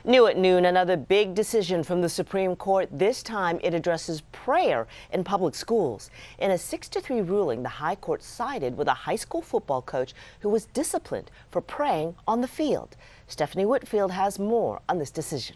New at noon, another big decision from the Supreme Court. This time it addresses prayer in public schools. In a 6-3 ruling, the High Court sided with a high school football coach who was disciplined for praying on the field. Stephanie Whitfield has more on this decision.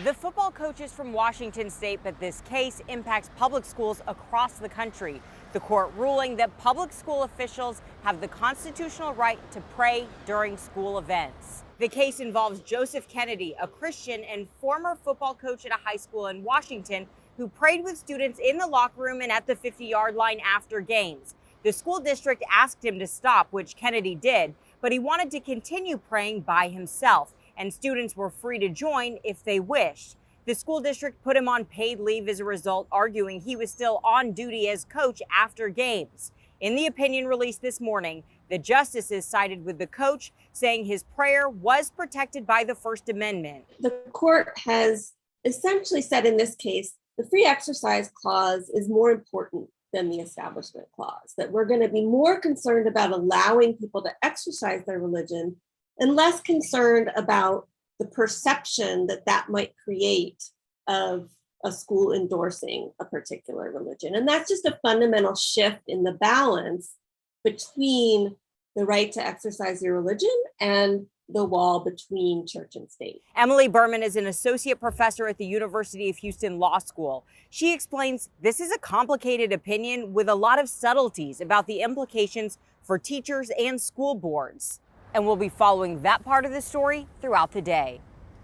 The football coach is from Washington State, but this case impacts public schools across the country. The court ruling that public school officials have the constitutional right to pray during school events. The case involves Joseph Kennedy, a Christian and former football coach at a high school in Washington who prayed with students in the locker room and at the 50-yard line after games. The school district asked him to stop, which Kennedy did, but he wanted to continue praying by himself, and students were free to join if they wished. The school district put him on paid leave as a result, arguing he was still on duty as coach after games. In the opinion released this morning, the justices sided with the coach, saying his prayer was protected by the First Amendment. The court has essentially said in this case, the free exercise clause is more important than the establishment clause, that we're going to be more concerned about allowing people to exercise their religion and less concerned about the perception that that might create of a school endorsing a particular religion. And that's just a fundamental shift in the balance between the right to exercise your religion and the wall between church and state. Emily Berman is an associate professor at the University of Houston Law School. She explains this is a complicated opinion with a lot of subtleties about the implications for teachers and school boards. And we'll be following that part of the story throughout the day.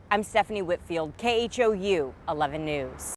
I'm Stephanie Whitfield, KHOU 11 News.